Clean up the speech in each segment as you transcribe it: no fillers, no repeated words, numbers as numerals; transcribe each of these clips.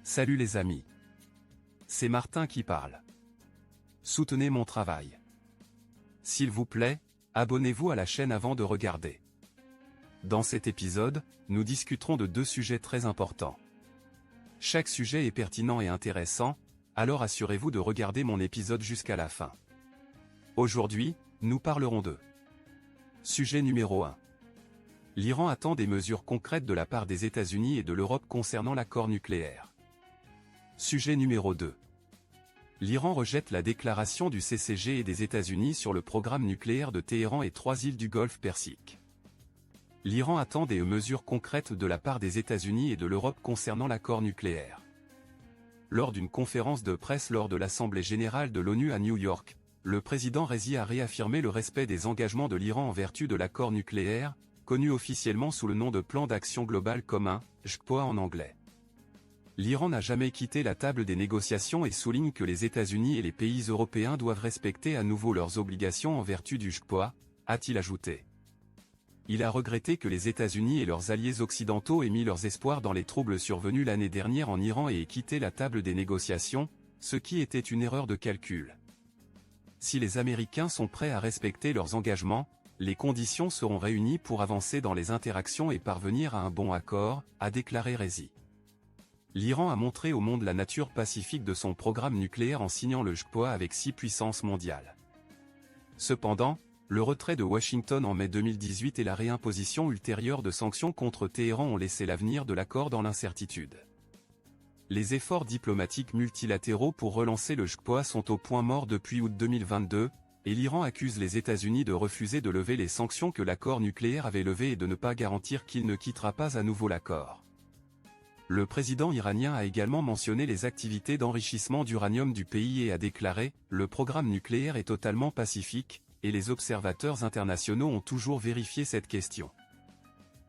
Salut les amis. C'est Martin qui parle. Soutenez mon travail. S'il vous plaît, abonnez-vous à la chaîne avant de regarder. Dans cet épisode, nous discuterons de deux sujets très importants. Chaque sujet est pertinent et intéressant, alors assurez-vous de regarder mon épisode jusqu'à la fin. Aujourd'hui, nous parlerons de sujet numéro 1. L'Iran attend des mesures concrètes de la part des États-Unis et de l'Europe concernant l'accord nucléaire. Sujet numéro 2. L'Iran rejette la déclaration du CCG et des États-Unis sur le programme nucléaire de Téhéran et 3 îles du Golfe Persique. L'Iran attend des mesures concrètes de la part des États-Unis et de l'Europe concernant l'accord nucléaire. Lors d'une conférence de presse lors de l'Assemblée générale de l'ONU à New York, le président Raisi a réaffirmé le respect des engagements de l'Iran en vertu de l'accord nucléaire, connu officiellement sous le nom de Plan d'action global commun, JCPOA en anglais. L'Iran n'a jamais quitté la table des négociations et souligne que les États-Unis et les pays européens doivent respecter à nouveau leurs obligations en vertu du JCPOA, a-t-il ajouté. Il a regretté que les États-Unis et leurs alliés occidentaux aient mis leurs espoirs dans les troubles survenus l'année dernière en Iran et aient quitté la table des négociations, ce qui était une erreur de calcul. Si les Américains sont prêts à respecter leurs engagements, les conditions seront réunies pour avancer dans les interactions et parvenir à un bon accord, a déclaré Raisi. L'Iran a montré au monde la nature pacifique de son programme nucléaire en signant le JCPOA avec 6 puissances mondiales. Cependant, le retrait de Washington en mai 2018 et la réimposition ultérieure de sanctions contre Téhéran ont laissé l'avenir de l'accord dans l'incertitude. Les efforts diplomatiques multilatéraux pour relancer le JCPOA sont au point mort depuis août 2022, et l'Iran accuse les États-Unis de refuser de lever les sanctions que l'accord nucléaire avait levées et de ne pas garantir qu'il ne quittera pas à nouveau l'accord. Le président iranien a également mentionné les activités d'enrichissement d'uranium du pays et a déclaré « Le programme nucléaire est totalement pacifique, et les observateurs internationaux ont toujours vérifié cette question ».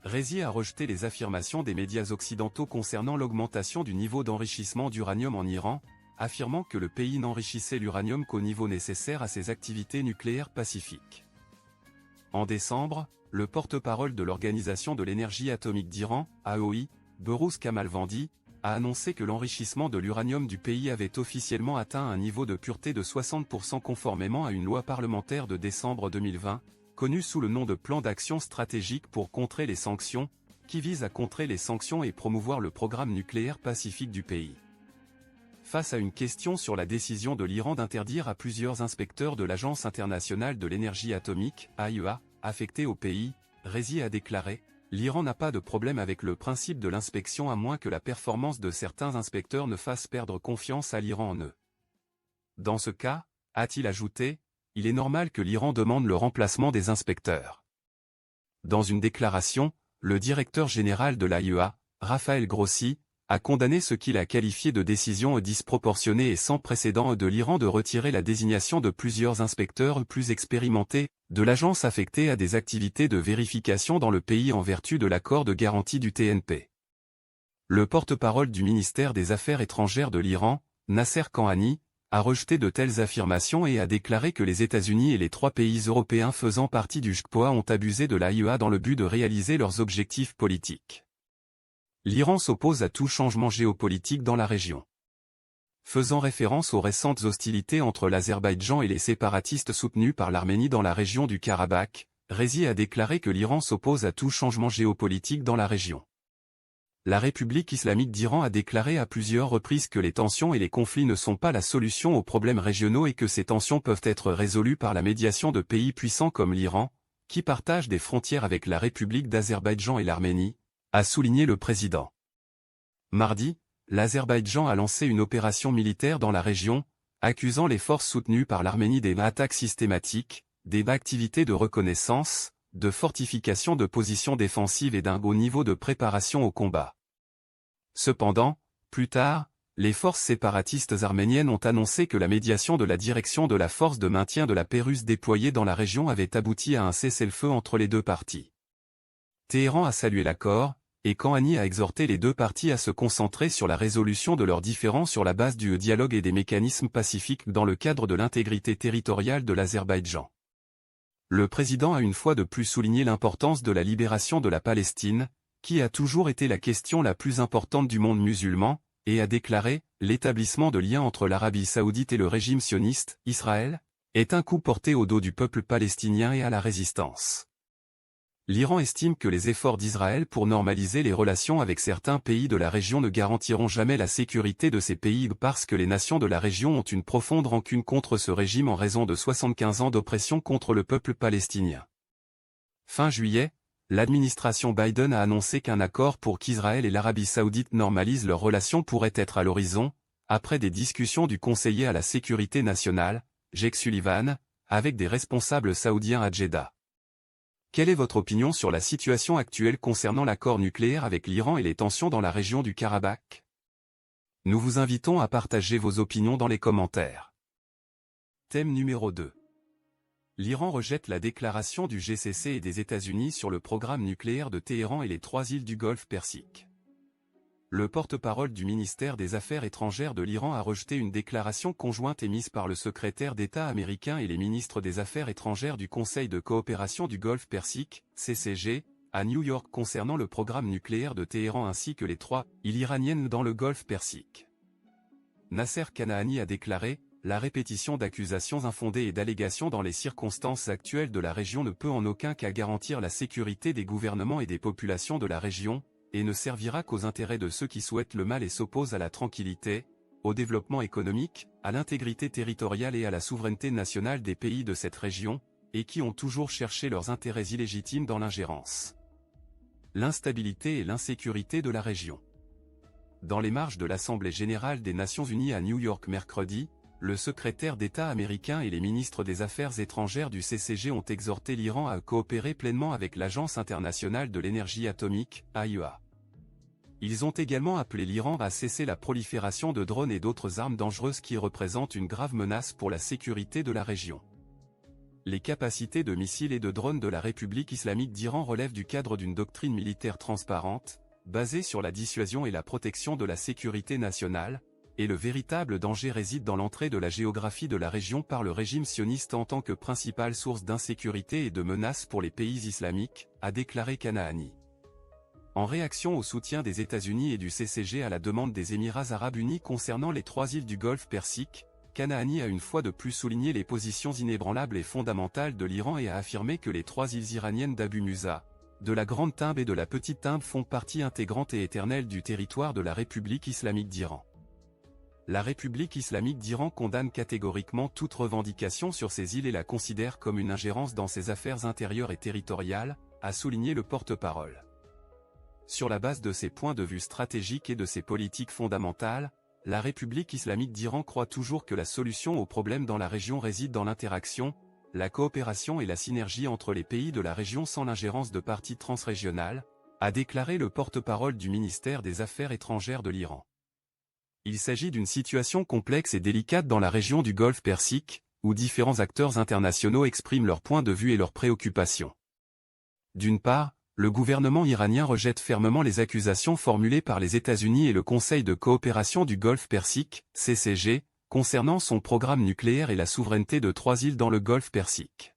Raisi a rejeté les affirmations des médias occidentaux concernant l'augmentation du niveau d'enrichissement d'uranium en Iran, affirmant que le pays n'enrichissait l'uranium qu'au niveau nécessaire à ses activités nucléaires pacifiques. En décembre, le porte-parole de l'Organisation de l'énergie atomique d'Iran, AOI, Behrouz Kamalvandi, a annoncé que l'enrichissement de l'uranium du pays avait officiellement atteint un niveau de pureté de 60% conformément à une loi parlementaire de décembre 2020, connue sous le nom de Plan d'action stratégique pour contrer les sanctions, qui vise à contrer les sanctions et promouvoir le programme nucléaire pacifique du pays. Face à une question sur la décision de l'Iran d'interdire à plusieurs inspecteurs de l'Agence internationale de l'énergie atomique, AIEA, affectés au pays, Raisi a déclaré « L'Iran n'a pas de problème avec le principe de l'inspection à moins que la performance de certains inspecteurs ne fasse perdre confiance à l'Iran en eux. Dans ce cas, a-t-il ajouté, il est normal que l'Iran demande le remplacement des inspecteurs. » Dans une déclaration, le directeur général de l'AIEA, Raphaël Grossi, a condamné ce qu'il a qualifié de décision disproportionnée et sans précédent de l'Iran de retirer la désignation de plusieurs inspecteurs plus expérimentés de l'agence affectée à des activités de vérification dans le pays en vertu de l'accord de garantie du TNP. Le porte-parole du ministère des Affaires étrangères de l'Iran, Nasser Kanani, a rejeté de telles affirmations et a déclaré que les États-Unis et les 3 pays européens faisant partie du JCPOA ont abusé de l'AIEA dans le but de réaliser leurs objectifs politiques. L'Iran s'oppose à tout changement géopolitique dans la région. Faisant référence aux récentes hostilités entre l'Azerbaïdjan et les séparatistes soutenus par l'Arménie dans la région du Karabakh, Raisi a déclaré que l'Iran s'oppose à tout changement géopolitique dans la région. La République islamique d'Iran a déclaré à plusieurs reprises que les tensions et les conflits ne sont pas la solution aux problèmes régionaux et que ces tensions peuvent être résolues par la médiation de pays puissants comme l'Iran, qui partagent des frontières avec la République d'Azerbaïdjan et l'Arménie, a souligné le président. Mardi, l'Azerbaïdjan a lancé une opération militaire dans la région, accusant les forces soutenues par l'Arménie des attaques systématiques, des activités de reconnaissance, de fortification de positions défensives et d'un haut niveau de préparation au combat. Cependant, plus tard, les forces séparatistes arméniennes ont annoncé que la médiation de la direction de la force de maintien de la paix russe déployée dans la région avait abouti à un cessez-le-feu entre les deux parties. Téhéran a salué l'accord, et Kanani a exhorté les deux parties à se concentrer sur la résolution de leurs différends sur la base du dialogue et des mécanismes pacifiques dans le cadre de l'intégrité territoriale de l'Azerbaïdjan. Le président a une fois de plus souligné l'importance de la libération de la Palestine, qui a toujours été la question la plus importante du monde musulman, et a déclaré « L'établissement de liens entre l'Arabie saoudite et le régime sioniste, Israël, est un coup porté au dos du peuple palestinien et à la résistance. » L'Iran estime que les efforts d'Israël pour normaliser les relations avec certains pays de la région ne garantiront jamais la sécurité de ces pays parce que les nations de la région ont une profonde rancune contre ce régime en raison de 75 ans d'oppression contre le peuple palestinien. Fin juillet, l'administration Biden a annoncé qu'un accord pour qu'Israël et l'Arabie saoudite normalisent leurs relations pourrait être à l'horizon, après des discussions du conseiller à la sécurité nationale, Jake Sullivan, avec des responsables saoudiens à Jeddah. Quelle est votre opinion sur la situation actuelle concernant l'accord nucléaire avec l'Iran et les tensions dans la région du Karabakh? Nous vous invitons à partager vos opinions dans les commentaires. Thème numéro 2. L'Iran rejette la déclaration du GCC et des États-Unis sur le programme nucléaire de Téhéran et les 3 îles du Golfe Persique. Le porte-parole du ministère des Affaires étrangères de l'Iran a rejeté une déclaration conjointe émise par le secrétaire d'État américain et les ministres des Affaires étrangères du Conseil de coopération du Golfe Persique, CCG, à New York concernant le programme nucléaire de Téhéran ainsi que les 3 îles iraniennes dans le Golfe Persique. Nasser Kanani a déclaré « La répétition d'accusations infondées et d'allégations dans les circonstances actuelles de la région ne peut en aucun cas garantir la sécurité des gouvernements et des populations de la région, et ne servira qu'aux intérêts de ceux qui souhaitent le mal et s'opposent à la tranquillité, au développement économique, à l'intégrité territoriale et à la souveraineté nationale des pays de cette région, et qui ont toujours cherché leurs intérêts illégitimes dans l'ingérence. L'instabilité et l'insécurité de la région. Dans les marges de l'Assemblée générale des Nations unies à New York mercredi, le secrétaire d'État américain et les ministres des Affaires étrangères du CCG ont exhorté l'Iran à coopérer pleinement avec l'Agence internationale de l'énergie atomique, AIEA. Ils ont également appelé l'Iran à cesser la prolifération de drones et d'autres armes dangereuses qui représentent une grave menace pour la sécurité de la région. Les capacités de missiles et de drones de la République islamique d'Iran relèvent du cadre d'une doctrine militaire transparente, basée sur la dissuasion et la protection de la sécurité nationale, et le véritable danger réside dans l'entrée de la géographie de la région par le régime sioniste en tant que principale source d'insécurité et de menace pour les pays islamiques, a déclaré Kanani. En réaction au soutien des États-Unis et du CCG à la demande des Émirats arabes unis concernant les 3 îles du Golfe Persique, Kanani a une fois de plus souligné les positions inébranlables et fondamentales de l'Iran et a affirmé que les 3 îles iraniennes d'Abu Musa, de la Grande Timbe et de la Petite Timbe font partie intégrante et éternelle du territoire de la République islamique d'Iran. La République islamique d'Iran condamne catégoriquement toute revendication sur ces îles et la considère comme une ingérence dans ses affaires intérieures et territoriales, a souligné le porte-parole. Sur la base de ses points de vue stratégiques et de ses politiques fondamentales, la République islamique d'Iran croit toujours que la solution aux problèmes dans la région réside dans l'interaction, la coopération et la synergie entre les pays de la région sans l'ingérence de parties transrégionales, a déclaré le porte-parole du ministère des Affaires étrangères de l'Iran. Il s'agit d'une situation complexe et délicate dans la région du Golfe Persique, où différents acteurs internationaux expriment leurs points de vue et leurs préoccupations. D'une part, le gouvernement iranien rejette fermement les accusations formulées par les États-Unis et le Conseil de coopération du Golfe Persique, CCG, concernant son programme nucléaire et la souveraineté de 3 îles dans le Golfe Persique.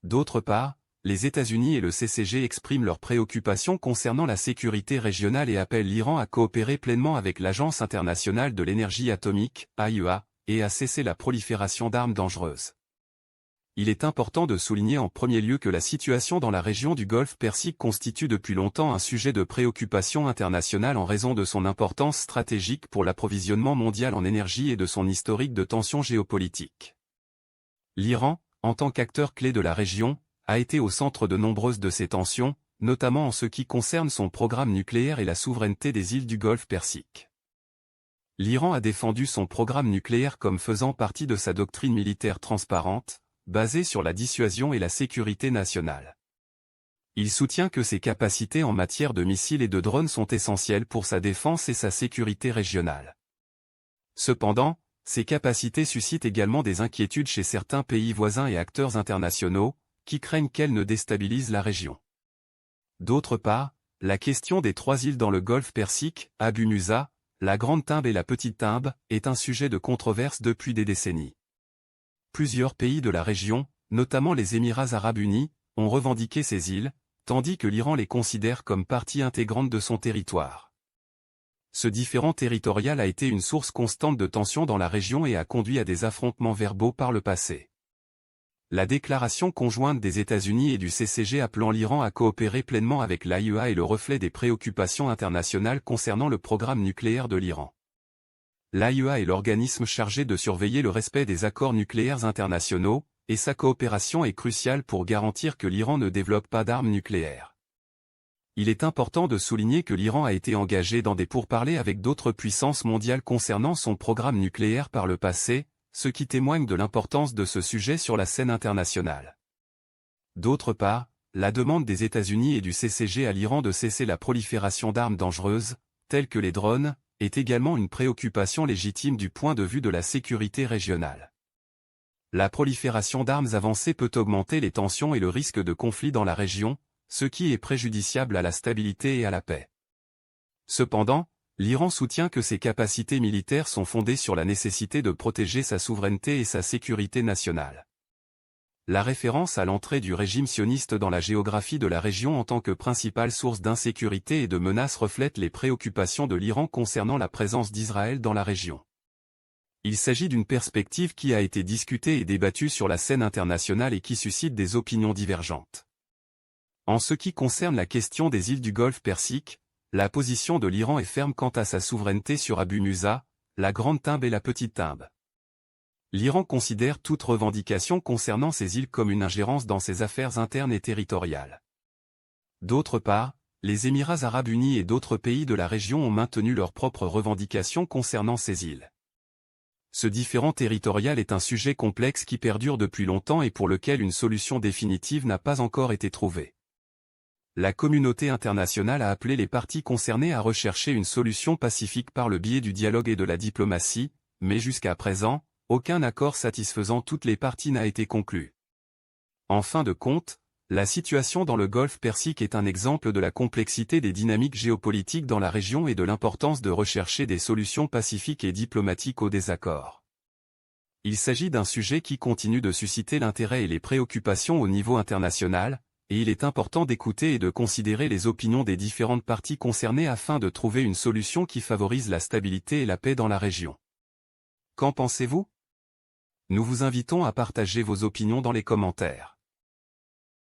D'autre part, les États-Unis et le CCG expriment leurs préoccupations concernant la sécurité régionale et appellent l'Iran à coopérer pleinement avec l'Agence internationale de l'énergie atomique, AIEA, et à cesser la prolifération d'armes dangereuses. Il est important de souligner en premier lieu que la situation dans la région du Golfe Persique constitue depuis longtemps un sujet de préoccupation internationale en raison de son importance stratégique pour l'approvisionnement mondial en énergie et de son historique de tensions géopolitiques. L'Iran, en tant qu'acteur clé de la région, a été au centre de nombreuses de ces tensions, notamment en ce qui concerne son programme nucléaire et la souveraineté des îles du Golfe Persique. L'Iran a défendu son programme nucléaire comme faisant partie de sa doctrine militaire transparente, basée sur la dissuasion et la sécurité nationale. Il soutient que ses capacités en matière de missiles et de drones sont essentielles pour sa défense et sa sécurité régionale. Cependant, ces capacités suscitent également des inquiétudes chez certains pays voisins et acteurs internationaux, qui craignent qu'elles ne déstabilisent la région. D'autre part, la question des 3 îles dans le Golfe Persique, Abu Musa, la Grande Timbe et la Petite Timbe, est un sujet de controverse depuis des décennies. Plusieurs pays de la région, notamment les Émirats arabes unis, ont revendiqué ces îles, tandis que l'Iran les considère comme partie intégrante de son territoire. Ce différend territorial a été une source constante de tensions dans la région et a conduit à des affrontements verbaux par le passé. La déclaration conjointe des États-Unis et du CCG appelant l'Iran à coopérer pleinement avec l'AIEA est le reflet des préoccupations internationales concernant le programme nucléaire de l'Iran. L'AIEA est l'organisme chargé de surveiller le respect des accords nucléaires internationaux, et sa coopération est cruciale pour garantir que l'Iran ne développe pas d'armes nucléaires. Il est important de souligner que l'Iran a été engagé dans des pourparlers avec d'autres puissances mondiales concernant son programme nucléaire par le passé, ce qui témoigne de l'importance de ce sujet sur la scène internationale. D'autre part, la demande des États-Unis et du CCG à l'Iran de cesser la prolifération d'armes dangereuses, telles que les drones, est également une préoccupation légitime du point de vue de la sécurité régionale. La prolifération d'armes avancées peut augmenter les tensions et le risque de conflit dans la région, ce qui est préjudiciable à la stabilité et à la paix. Cependant, l'Iran soutient que ses capacités militaires sont fondées sur la nécessité de protéger sa souveraineté et sa sécurité nationale. La référence à l'entrée du régime sioniste dans la géographie de la région en tant que principale source d'insécurité et de menace reflète les préoccupations de l'Iran concernant la présence d'Israël dans la région. Il s'agit d'une perspective qui a été discutée et débattue sur la scène internationale et qui suscite des opinions divergentes. En ce qui concerne la question des îles du Golfe Persique, la position de l'Iran est ferme quant à sa souveraineté sur Abu Musa, la Grande Timbe et la Petite Timbe. L'Iran considère toute revendication concernant ces îles comme une ingérence dans ses affaires internes et territoriales. D'autre part, les Émirats arabes unis et d'autres pays de la région ont maintenu leurs propres revendications concernant ces îles. Ce différend territorial est un sujet complexe qui perdure depuis longtemps et pour lequel une solution définitive n'a pas encore été trouvée. La communauté internationale a appelé les parties concernées à rechercher une solution pacifique par le biais du dialogue et de la diplomatie, mais jusqu'à présent, aucun accord satisfaisant toutes les parties n'a été conclu. En fin de compte, la situation dans le Golfe Persique est un exemple de la complexité des dynamiques géopolitiques dans la région et de l'importance de rechercher des solutions pacifiques et diplomatiques aux désaccords. Il s'agit d'un sujet qui continue de susciter l'intérêt et les préoccupations au niveau international, et il est important d'écouter et de considérer les opinions des différentes parties concernées afin de trouver une solution qui favorise la stabilité et la paix dans la région. Qu'en pensez-vous ? Nous vous invitons à partager vos opinions dans les commentaires.